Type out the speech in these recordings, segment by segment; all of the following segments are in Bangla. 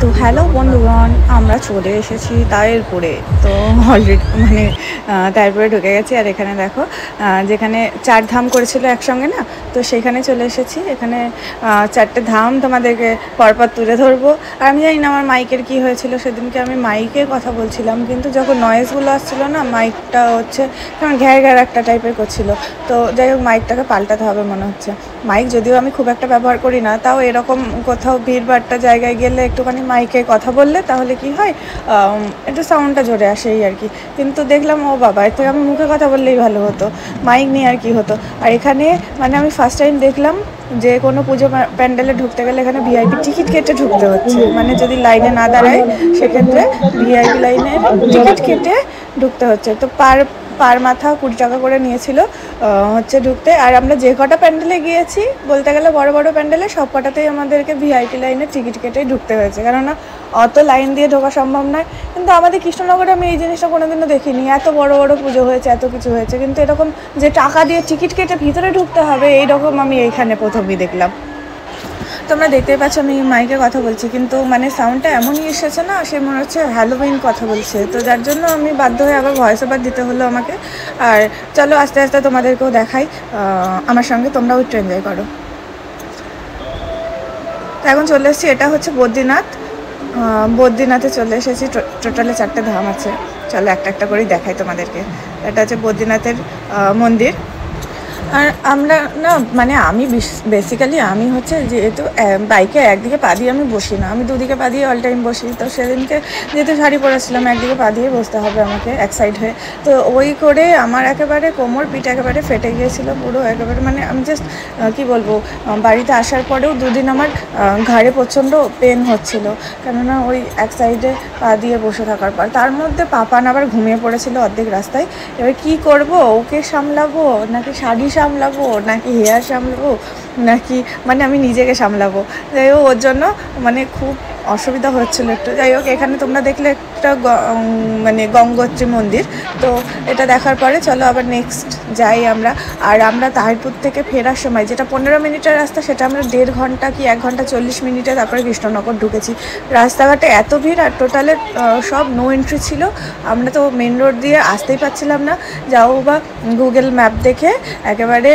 তো হ্যালো বন্ধুগণ, আমরা চলে এসেছি তায়েরপুরে। তো অলরেডি মানে তায়েরপুরে ঢুকে গেছি। আর এখানে দেখো যেখানে 4 ধাম করেছিল একসঙ্গে না, তো সেখানে চলে এসেছি। এখানে 4টে ধাম তোমাদেরকে পরপর তুলে ধরবো। আর আমি জানি না আমার মাইকের কি হয়েছিল, সেদিনকে আমি মাইকে কথা বলছিলাম, কিন্তু যখন নয়েজগুলো আসছিলো না, মাইকটা হচ্ছে কেমন ঘ্যার ঘ্যার একটা টাইপের করছিল। তো যাই হোক, মাইকটাকে পাল্টাতে হবে মনে হচ্ছে। মাইক যদিও আমি খুব একটা ব্যবহার করি না, তাও এরকম কোথাও ভিড়ভাট্টা জায়গায় গেলে একটুখানি মাইকে কথা বললে তাহলে কি হয়, একটু সাউন্ডটা জোরে আসে এই আর কি। কিন্তু দেখলাম ও বাবা, এর থেকে আমি মুখে কথা বললেই ভালো হতো, মাইক নিয়ে আর কি হতো। আর এখানে মানে আমি ফার্স্ট টাইম দেখলাম যে কোনো পুজো প্যান্ডেলে ঢুকতে গেলে এখানে ভিআইপি টিকিট কেটে ঢুকতে হচ্ছে। মানে যদি লাইনে না দাঁড়ায় সেক্ষেত্রে ভিআইপি লাইনের টিকিট কেটে ঢুকতে হচ্ছে। তো পার মাথা 20 টাকা করে নিয়েছিল হচ্ছে ঢুকতে। আর আমরা যে কটা প্যান্ডেলে গিয়েছি, বলতে গেলে বড় বড় প্যান্ডেলে সব কটাতেই আমাদেরকে ভিআইপি লাইনে টিকিট কেটেই ঢুকতে হয়েছে, কেননা অত লাইন দিয়ে ঢোকা সম্ভব নয়। কিন্তু আমাদের কৃষ্ণনগরে আমি এই জিনিসটা কোনোদিনও দেখিনি। এত বড় বড় পুজো হয়েছে, এত কিছু হয়েছে, কিন্তু এরকম যে টাকা দিয়ে টিকিট কেটে ভিতরে ঢুকতে হবে এইরকম আমি এইখানে প্রথমেই দেখলাম। তোমরা দেখতেই পাচ্ছ আমি মাইকে কথা বলছি, কিন্তু মানে সাউন্ডটা এমনই এসেছে না, সে মনে হচ্ছে হ্যালোউইন কথা বলছে। তো যার জন্য আমি বাধ্য হয়ে আবার ভয়েস ওভার দিতে হলো আমাকে। আর চলো আস্তে আস্তে তোমাদেরকেও দেখাই, আমার সঙ্গে তোমরাও একটু এনজয় করো। তো এখন চলে এসেছি, এটা হচ্ছে বদ্রীনাথ। বদ্রীনাথে চলে এসেছি। টোটালে 4টে ধাম আছে। চলো একটা একটা করেই দেখাই তোমাদেরকে। এটা হচ্ছে বদ্রীনাথের মন্দির। আর আমরা না মানে আমি বেসিক্যালি আমি হচ্ছে যেহেতু বাইকে একদিকে পা দিয়ে আমি বসি না, আমি দুদিকে পা দিয়ে অল টাইম বসি। তো সেদিনকে যেহেতু শাড়ি পরেছিলাম, একদিকে পা দিয়ে বসতে হবে আমাকে এক সাইড হয়ে। তো ওই করে আমার একেবারে কোমর পিঠ একেবারে ফেটে গিয়েছিলো পুরো একেবারে। মানে আমি জাস্ট কী বলবো, বাড়িতে আসার পরেও 2 দিন আমার ঘাড়ে প্রচণ্ড পেন হচ্ছিলো, কেননা ওই এক সাইডে পা দিয়ে বসে থাকার পর। তার মধ্যে পাপান আবার ঘুমিয়ে পড়েছিল অর্ধেক রাস্তায়। এবার কী করবো, ওকে সামলাবো নাকি শাড়ি সামলাবো নাকি হেয়ার সামলাবো নাকি মানে আমি নিজেকে সামলাবো। যাই হোক, ওর জন্য মানে খুব অসুবিধা হচ্ছিলো একটু। যাই হোক, এখানে তোমরা দেখলে একটা মানে গঙ্গোত্রী মন্দির। তো এটা দেখার পরে চলো আবার নেক্সট যাই আমরা। আর আমরা তাহিরপুর থেকে ফেরার সময় যেটা 15 মিনিটের রাস্তা, সেটা আমরা 1.5 ঘন্টা কি 1 ঘন্টা 40 মিনিটে তারপরে কৃষ্ণনগর ঢুকেছি। রাস্তাঘাটে এত ভিড়, আর টোটালে সব নো এন্ট্রি ছিল। আমরা তো মেন রোড দিয়ে আসতেই পারছিলাম না, যাও বা গুগল ম্যাপ দেখে একেবারে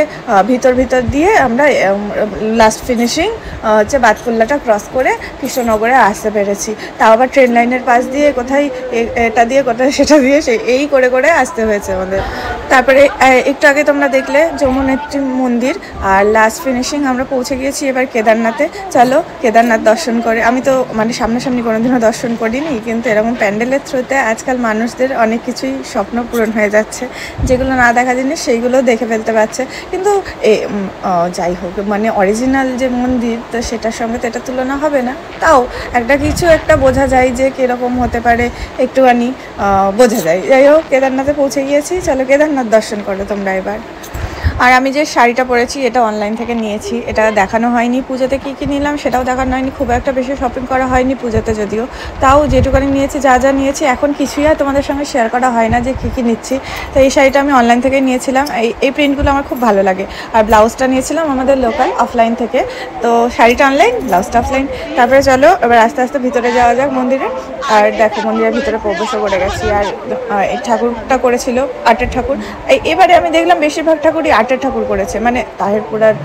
ভিতর দিয়ে আমরা লাস্ট ফিনিশিং হচ্ছে বাতকুল্লাটা ক্রস করে কৃষ্ণনগরে আসতে পেরেছি। তাও আবার ট্রেন লাইনের পাশ দিয়ে কোথায় এটা দিয়ে কোথায় সেটা দিয়ে এই করে আসতে হয়েছে আমাদের। তারপরে একটু আগে তোমরা দেখলে যমুনেত্রী মন্দির। আর লাস্ট ফিনিশিং আমরা পৌঁছে গিয়েছি এবার কেদারনাথে। চলো কেদারনাথ দর্শন করে। আমি তো মানে সামনাসামনি কোনোদিনও দর্শন করিনি, কিন্তু এরকম প্যান্ডেলের থ্রুতে আজকাল মানুষদের অনেক কিছুই স্বপ্ন পূরণ হয়ে যাচ্ছে, যেগুলো না দেখা জিনিস সেইগুলো দেখে ফেলতে পারছে। কিন্তু যাই হোক, মানে অরিজিনাল যে মন্দির, তো সেটার সঙ্গে তো এটা তুলনা হবে না। তাও একটা বোঝা যায় যে কীরকম হতে পারে, একটুখানি বোঝা যায়। যাই হোক, কেদারনাথে পৌঁছে গিয়েছি। চলো কেদারনাথ দর্শন করো তোমরা এবার। আর আমি যে শাড়িটা পরেছি এটা অনলাইন থেকে নিয়েছি, এটা দেখানো হয়নি। পুজোতে কী কী নিলাম সেটাও দেখানো হয়নি, খুব একটা বেশি শপিং করা হয়নি পুজোতে, যদিও তাও যেটুকুনি নিয়েছি যা নিয়েছি এখন কিছুই আর তোমাদের সঙ্গে শেয়ার করা হয় না যে কী নিচ্ছি। তো এই শাড়িটা আমি অনলাইন থেকে নিয়েছিলাম। এই প্রিন্টগুলো আমার খুব ভালো লাগে। আর ব্লাউজটা নিয়েছিলাম আমাদের লোকাল অফলাইন থেকে। তো শাড়িটা অনলাইন, ব্লাউজটা অফলাইন। তারপরে চলো এবার আস্তে আস্তে ভিতরে যাওয়া যাক মন্দিরে। আর দেখো মন্দিরের ভিতরে প্রবেশও করে গেছি। আর এই ঠাকুরটা করেছিল আটের ঠাকুর। এবারে আমি দেখলাম বেশিরভাগ ঠাকুরই আটের ঠাকুর করেছে, মানে তাহিরপুর আর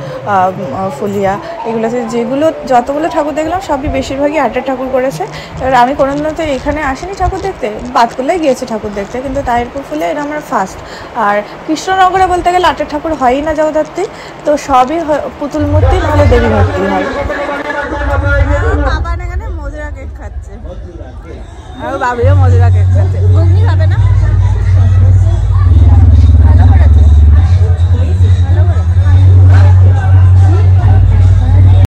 ফুলিয়া এগুলোতে যেগুলো যতগুলো ঠাকুর দেখলাম সবই বেশিরভাগই আটের ঠাকুর করেছে। এবার আমি কোনোদিনও তো এখানে আসিনি ঠাকুর দেখতে, বাতকুল্লায় গিয়েছি ঠাকুর দেখতে, কিন্তু তাহিরপুর ফুলিয়া এটা আমার ফার্স্ট। আর কৃষ্ণনগরে বলতে গেলে আটের ঠাকুর হয়ই না জগদ্ধাত্রী, তো সবই পুতুল মূর্তি নাহলে দেবী মূর্তি হয়। বাবা এখানে মধুরা কেক খাচ্ছে, আর বাবিও মধুরা কেক